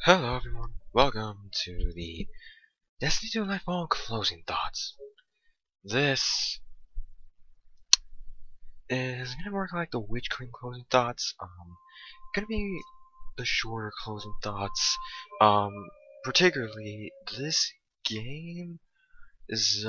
Hello everyone, welcome to the Destiny 2 Lightfall closing thoughts. This is gonna work like the Witch Queen closing thoughts. Gonna be the shorter closing thoughts. Particularly this game is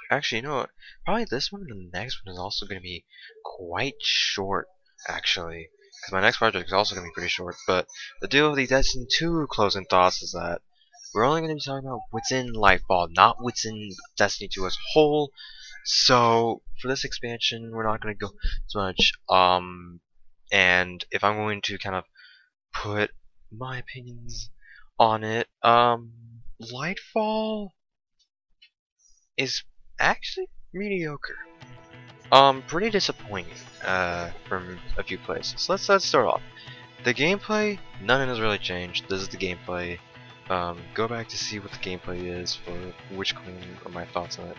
actually, you know what? Probably this one and the next one is also gonna be quite short, actually. Because my next project is also gonna be pretty short. But the deal with the Destiny 2 closing thoughts is that we're only going to be talking about what's in Lightfall, not what's in Destiny 2 as a whole. So for this expansion, we're not going to go as much. And if I'm going to kind of put my opinions on it, Lightfall is actually mediocre. Pretty disappointing. From a few places. Let's start off. The gameplay, none has really changed. This is the gameplay. Go back to see what the gameplay is for Witch Queen or my thoughts on it.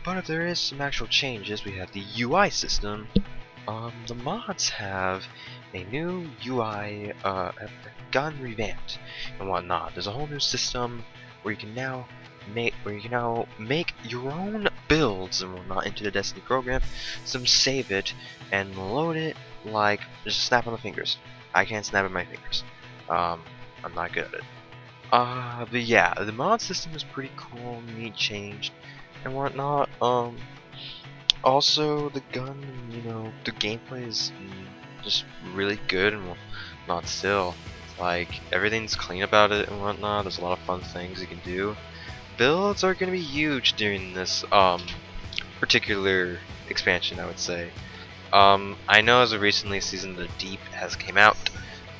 But if there is some actual changes, we have the UI system. The mods have a new UI, have gotten revamped and whatnot. There's a whole new system where you can now make your own builds and whatnot into the Destiny program. Some save it and load it like just a snap on the fingers. I can't snap at my fingers. I'm not good at it. But yeah, the mod system is pretty cool, neat changed and whatnot. Also the gun, the gameplay is just really good and whatnot still. Like, everything's clean about it and whatnot, there's a lot of fun things you can do. Builds are gonna be huge during this, particular expansion, I would say. I know as of recently Season of the Deep has came out,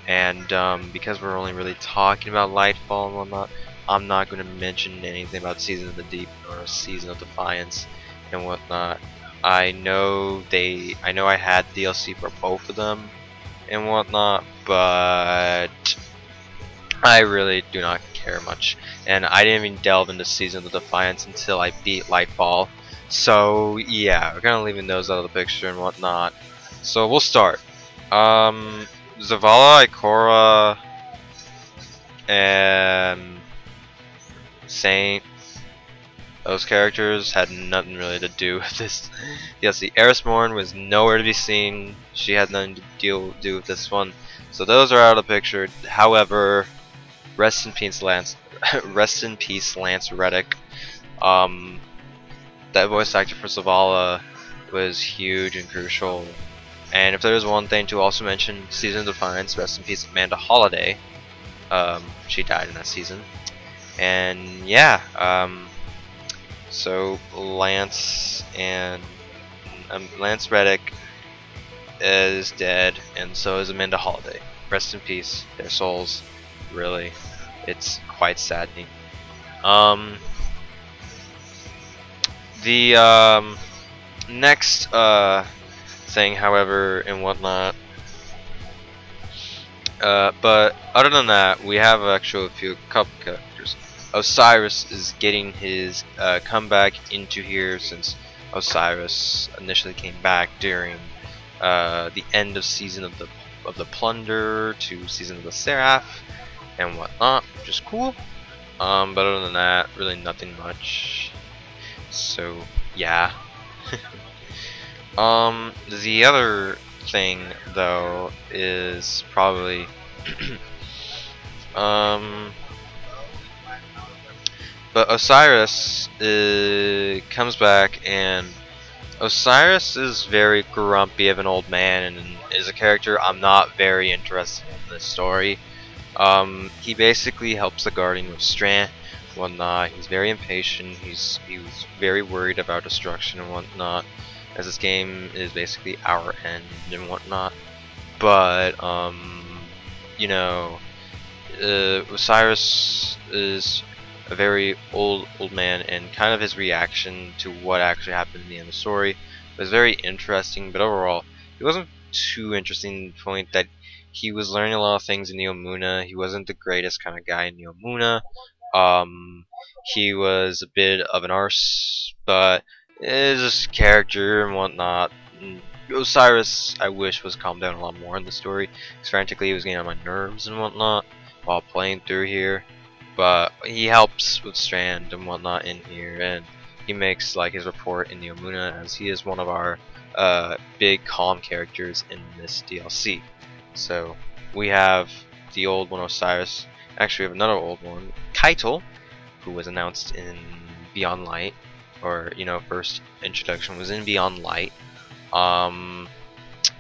and because we're only really talking about Lightfall and whatnot, I'm not going to mention anything about Season of the Deep or Season of Defiance and whatnot. I know I had DLC for both of them and whatnot, but I really do not care much. And I didn't even delve into Season of Defiance until I beat Lightfall. So yeah, we're kind of leaving those out of the picture and whatnot. So we'll start. Zavala, Ikora, and Saint, those characters had nothing really to do with this. Yes, the Erismorn was nowhere to be seen. She had nothing to do with this one. So those are out of the picture. However, rest in peace, Lance. Rest in peace, Lance Reddick. That voice actor for Zavala was huge and crucial. And if there is one thing to also mention, Season of Defiance, rest in peace, Amanda Holiday. She died in that season. And yeah, so Lance Reddick is dead, and so is Amanda Holiday. Rest in peace, their souls. Really, it's quite saddening. The next thing, however, and whatnot. But other than that, we have actually a couple characters. Osiris is getting his comeback into here, since Osiris initially came back during the end of Season of the Plunder to Season of the Seraph and whatnot, which is cool. But other than that, really nothing much. So yeah. The other thing though is probably but Osiris comes back, and Osiris is very grumpy of an old man and is a character I'm not very interested in this story. He basically helps the Guardian with strength and whatnot. He's very impatient. He was very worried about destruction and whatnot, as this game is basically our end and whatnot. But Osiris is a very old man, and kind of his reaction to what actually happened in the end of the story was very interesting. But overall, it wasn't too interesting to the point that he was learning a lot of things in Neomuna. He wasn't the greatest kind of guy in Neomuna. He was a bit of an arse, but it's just character and whatnot. Osiris, I wish, was calmed down a lot more in the story. Because frantically, he was getting on my nerves and whatnot while playing through here. But he helps with Strand and whatnot in here, and he makes like his report in the Omuna, as he is one of our big calm characters in this DLC. So we have the old one, Osiris. Actually, we have another old one, Keitel, who was announced in Beyond Light, or first introduction was in Beyond Light.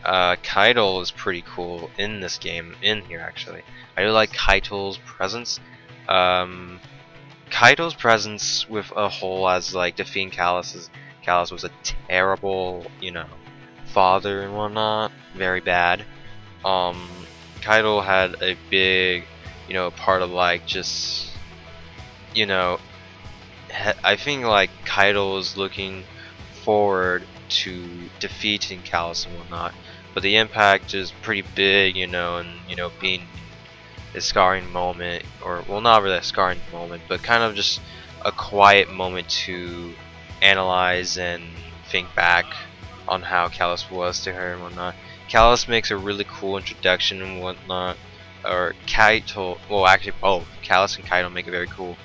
Keitel is pretty cool in this game, in here actually. I really like Keitel's presence. Keitel's presence with a whole as like defeating Callus. Callus was a terrible, father and whatnot, very bad. Keitel had a big, part of like just, I think like Keitel was looking forward to defeating Callus and whatnot, but the impact is pretty big, and being a scarring moment, or well, not really a scarring moment, but kind of just a quiet moment to analyze and think back on how Callus was to her and whatnot. Callus makes a really cool introduction and whatnot, or Keitel, well actually both, Callus and Keitel make a very cool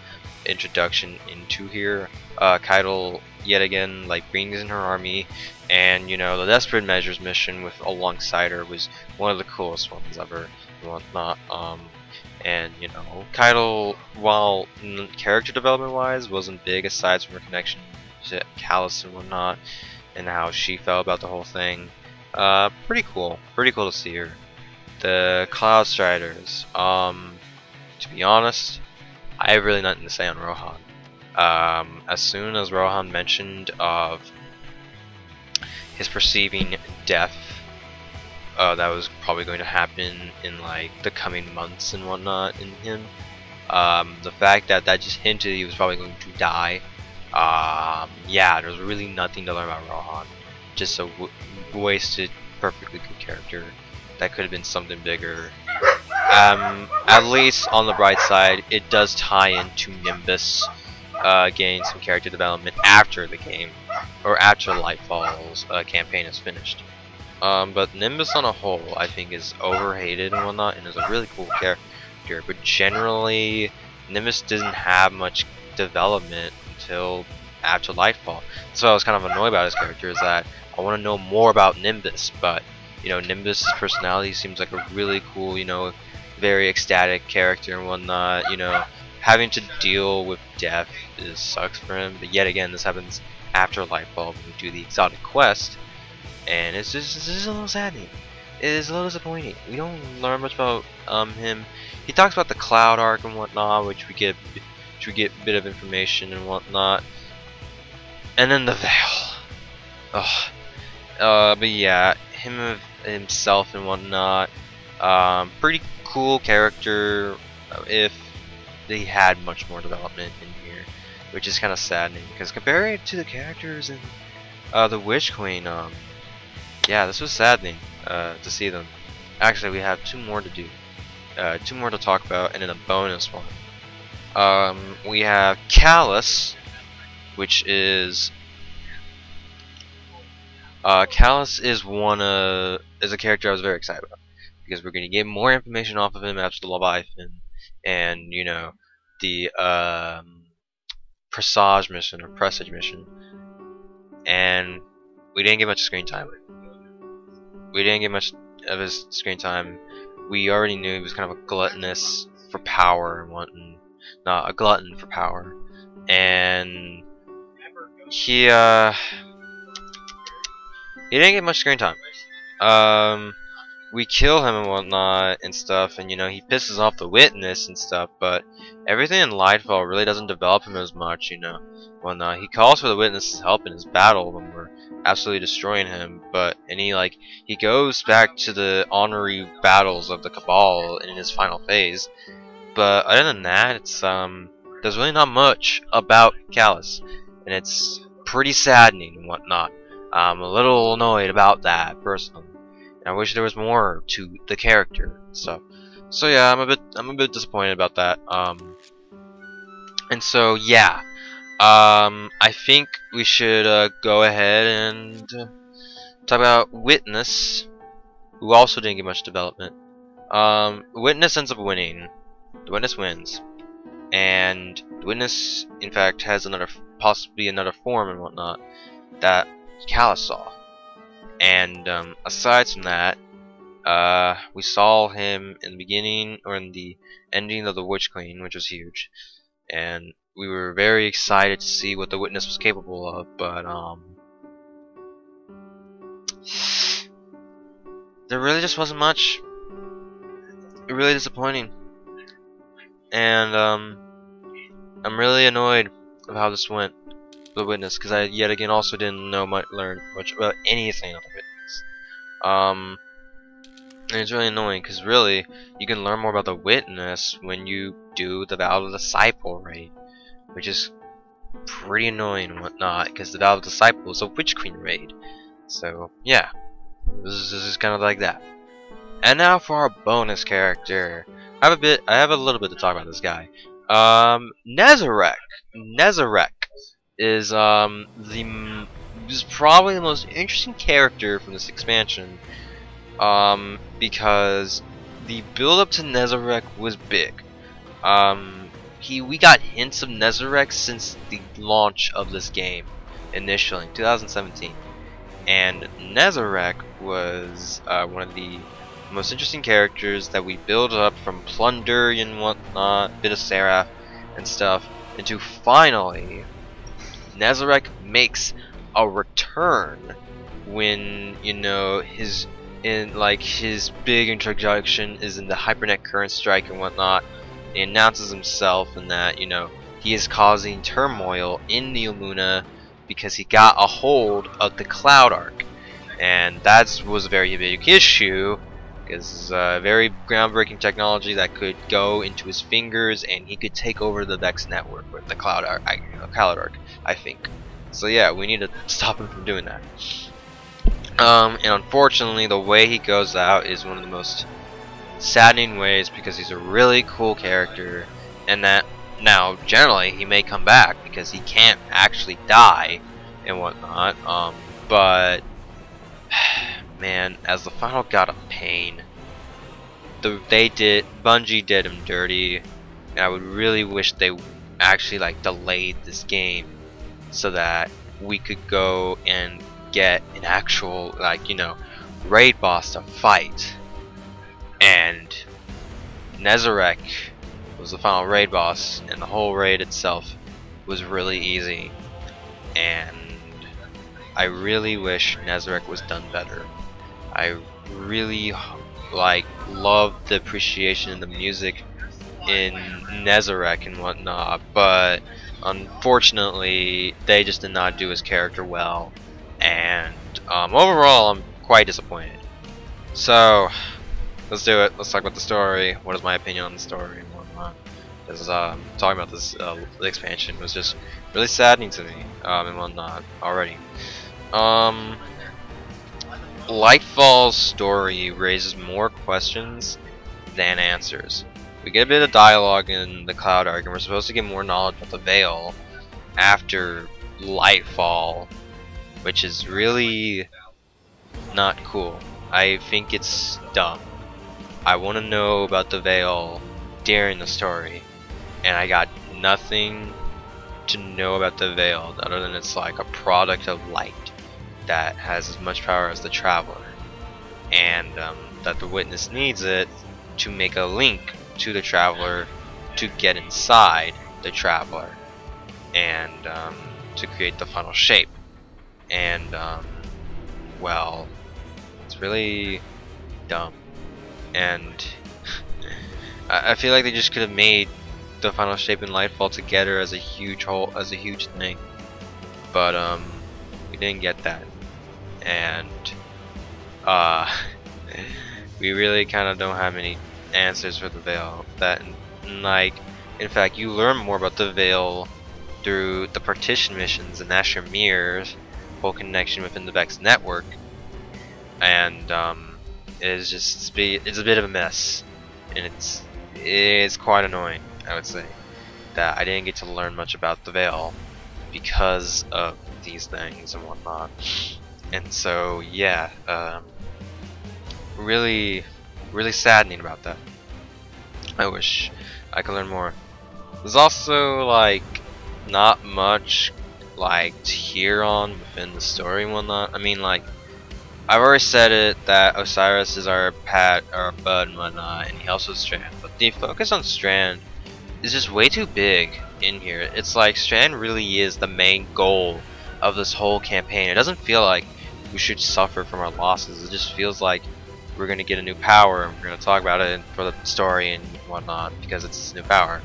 introduction into here. Keitel yet again like brings in her army, and the Desperate Measures mission with alongside her was one of the coolest ones ever and whatnot. And Keitel, while character development wise wasn't big aside from her connection to Callus and whatnot, and how she felt about the whole thing, pretty cool to see her. The Cloud Striders, to be honest, I have really nothing to say on Rohan. As soon as Rohan mentioned of his perceiving death, that was probably going to happen in like the coming months and whatnot in him. The fact that just hinted he was probably going to die. Yeah, there's really nothing to learn about Rohan. Just a wasted, perfectly good character that could have been something bigger. At least on the bright side, it does tie into Nimbus getting some character development after the game, or after Lightfall's campaign is finished. But Nimbus on a whole, I think, is overhated and whatnot, and is a really cool character. But generally, Nimbus didn't have much development until after Lightfall. So I was kind of annoyed about his character, is that I want to know more about Nimbus, but Nimbus's personality seems like a really cool, very ecstatic character and whatnot. Having to deal with death sucks for him. But yet again, this happens after Lightfall when we do the exotic quest, and it's just a little saddening. It is a little disappointing. We don't learn much about him. He talks about the Cloud arc and whatnot, which we get a bit of information and whatnot, and then the Veil. Ugh. But yeah, himself and whatnot. Pretty cool character. If they had much more development in here, which is kind of saddening, because comparing it to the characters in the Witch Queen, yeah, this was saddening to see them. Actually, we have two more to do, two more to talk about, and then a bonus one. We have Callus, which is Callus is is a character I was very excited about, because we're going to get more information off of him after the Leviathan, and the Presage mission, and we didn't get much screen time. We didn't get much of his screen time. We already knew he was kind of a gluttonous for power and whatnot, not a glutton for power, and he didn't get much screen time. We kill him and whatnot and stuff, and he pisses off the witness and stuff, but everything in Lightfall really doesn't develop him as much, whatnot. He calls for the witness's help in his battle when we're absolutely destroying him, and he goes back to the honorary battles of the Cabal in his final phase. But other than that, it's there's really not much about Callus, and it's pretty saddening and whatnot. I'm a little annoyed about that personally. I wish there was more to the character. So yeah, I'm a bit disappointed about that. And so yeah, I think we should go ahead and talk about Witness, who also didn't get much development. Witness ends up winning. The Witness wins, and the Witness, in fact, has possibly another form and whatnot that Callus saw. And aside from that, we saw him in the beginning or in the ending of the Witch Queen, which was huge, and we were very excited to see what the Witness was capable of. But there really just wasn't much. Really disappointing, and I'm really annoyed of how this went. The Witness, because I yet again also didn't learn much about anything of the Witness. And it's really annoying because really you can learn more about the Witness when you do the Vow of the Disciple raid, which is pretty annoying and whatnot because the Vow of the Disciple is a Witch Queen raid. So yeah, this is kind of like that. And now for our bonus character. I have a little bit to talk about this guy. Nezarec. Nezarec is is probably the most interesting character from this expansion. Because the build up to Nezarec was big. We got hints of Nezarec since the launch of this game, initially in 2017, and Nezarec was one of the most interesting characters that we build up from Plunder and whatnot, bit of Seraph and stuff, into finally Nezarec makes a return when his big introduction is in the Hypernet Current Strike and whatnot. He announces himself and that he is causing turmoil in the Illumina because he got a hold of the Cloud Arc, and that was a very big issue because it's a very groundbreaking technology that could go into his fingers and he could take over the Vex network with the Cloud Arc, I think. So yeah, we need to stop him from doing that. And unfortunately, the way he goes out is one of the most saddening ways because he's a really cool character, and that now generally he may come back because he can't actually die and whatnot. But man, as the final god of pain, Bungie did him dirty, and I would really wish they actually delayed this game so that we could go and get an actual raid boss to fight. And Nezarec was the final raid boss, and the whole raid itself was really easy, and I really wish Nezarec was done better. I really love the appreciation and the music in Nezarec and whatnot, but unfortunately they just did not do his character well, and overall I'm quite disappointed. So let's do it. Let's talk about the story. What is my opinion on the story and whatnot? Because talking about this the expansion was just really saddening to me and whatnot already. Lightfall's story raises more questions than answers. We get a bit of dialogue in the Cloud Arc, and we're supposed to get more knowledge of the Veil after Lightfall, which is really not cool. I think it's dumb. I want to know about the Veil during the story, and I got nothing to know about the Veil other than it's like a product of light that has as much power as the Traveler, and that the Witness needs it to make a link to the Traveler to get inside the Traveler and to create the final shape. And well, it's really dumb, and I feel like they just could have made the final shape and Lightfall together as a huge thing, but we didn't get that, and we really kind of don't have any answers for the Veil. In fact, you learn more about the Veil through the partition missions and Asher Mirror's whole connection within the Vex network, and it's a bit of a mess, and it's quite annoying, I would say, that I didn't get to learn much about the Veil because of these things and whatnot. And so yeah, really saddening about that. I wish I could learn more. There's also like not much like to hear on within the story and whatnot. I mean, like, I've already said it that Osiris is our pet, our bud and whatnot, and he helps with Strand. But the focus on Strand is just way too big in here. It's like Strand really is the main goal of this whole campaign. It doesn't feel like we should suffer from our losses. It just feels like we're gonna get a new power and we're gonna talk about it for the story and whatnot because it's a new power.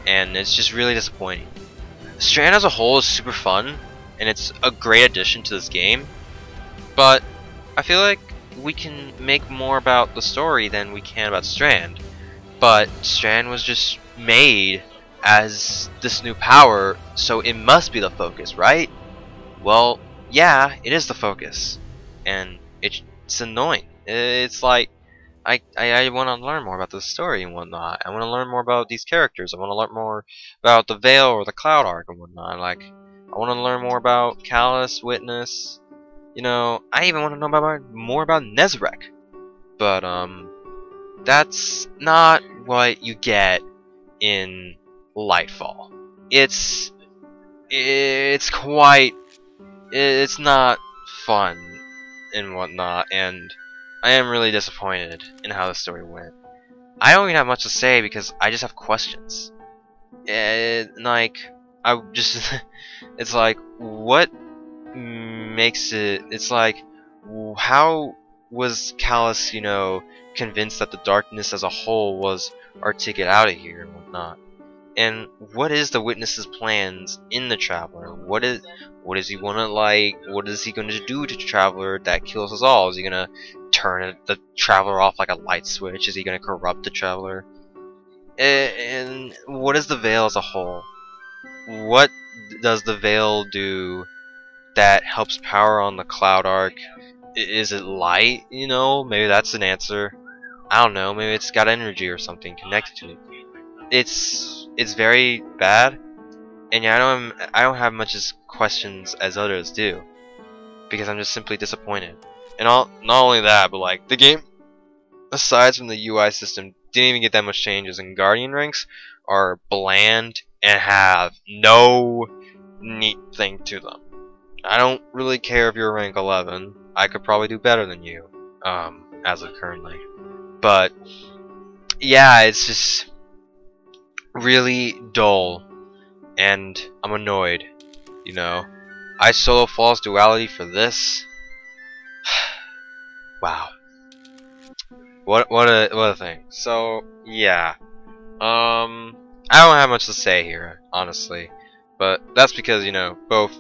And it's just really disappointing. Strand as a whole is super fun and it's a great addition to this game, but I feel like we can make more about the story than we can about Strand. But Strand was just made as this new power, so it must be the focus, right? Well, yeah, it is the focus, and it's annoying. It's like I want to learn more about the story and whatnot. I want to learn more about these characters. I want to learn more about the Veil or the Cloud Arc and whatnot. Like, I want to learn more about Callus, Witness. You know, I even want to know more about Nezrek. But that's not what you get in Lightfall. It's not fun and whatnot, and I am really disappointed in how the story went. I don't even have much to say because I just have questions. Like, I just, it's like, what makes it, it's like, how was Callus, you know, convinced that the darkness as a whole was our ticket out of here and whatnot? And what is the Witness's plans in the Traveler? What does he want to like? What is he going to do to the Traveler that kills us all? Is he going to turn the Traveler off like a light switch? Is he going to corrupt the Traveler? And what is the Veil as a whole? What does the Veil do that helps power on the Cloud Arc? Is it light? You know, maybe that's an answer. I don't know. Maybe it's got energy or something connected to it. It's very bad, and yeah, I don't have much as questions as others do, because I'm just simply disappointed. And not only that, but like the game, aside from the UI system, didn't even get that much changes, and Guardian ranks are bland and have no neat thing to them. I don't really care if you're rank 11. I could probably do better than you, as of currently. But yeah, it's just really dull, and I'm annoyed. You know, I solo false duality for this. Wow, what a thing. So yeah, I don't have much to say here, honestly, but that's because, you know, both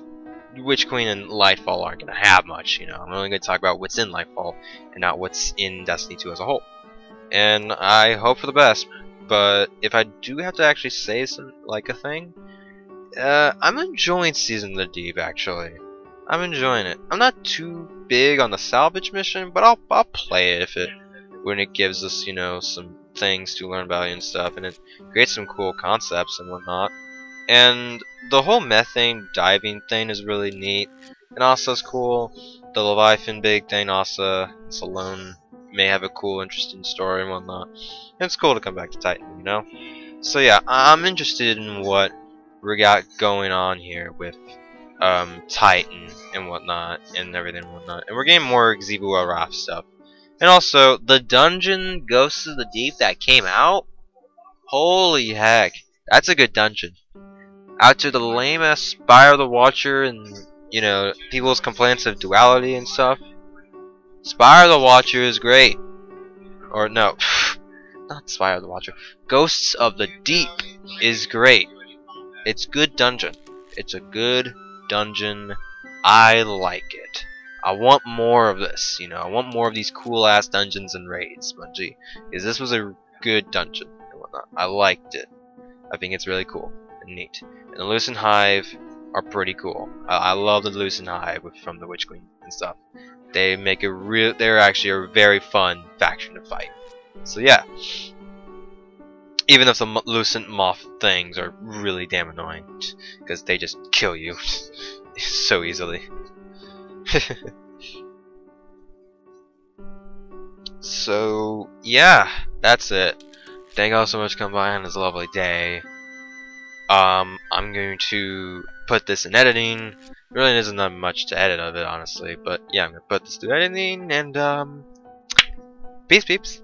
Witch Queen and Lightfall aren't gonna have much. You know, I'm only gonna talk about what's in Lightfall and not what's in Destiny 2 as a whole. And I hope for the best, but if I do have to actually say some a thing, I'm enjoying Season of the Deep. Actually, I'm enjoying it. I'm not too big on the salvage mission, but I'll play it when it gives us, you know, some things to learn about and stuff, and it creates some cool concepts and whatnot. And the whole methane diving thing is really neat, and also it's cool. The Leviathan big thing also, it's alone, may have a cool, interesting story and whatnot. And it's cool to come back to Titan, you know. So yeah, I'm interested in what we got going on here with Titan and whatnot and everything and whatnot. And we're getting more Xivu Araf stuff. And also the dungeon Ghosts of the Deep that came out. Holy heck, that's a good dungeon. After the lame ass Spire of the Watcher and, you know, people's complaints of duality and stuff, Spire of the Watcher is great. Or no, not Spire of the Watcher. Ghosts of the Deep is great. It's good dungeon. It's a good dungeon. I like it. I want more of this, you know. I want more of these cool ass dungeons and raids, Bungie, because this was a good dungeon and whatnot. I liked it. I think it's really cool and neat. And the Lucent Hive are pretty cool. I love the Lucent Hive from the Witch Queen and stuff. They make a real. They're actually a very fun faction to fight. So yeah. Even if the Lucent Moth things are really damn annoying, because they just kill you so easily. So yeah, that's it. Thank you all so much for coming by on this lovely day. I'm going to put this in editing. Really isn't that much to edit of it, honestly, but yeah, I'm gonna put this to editing, and peace peeps.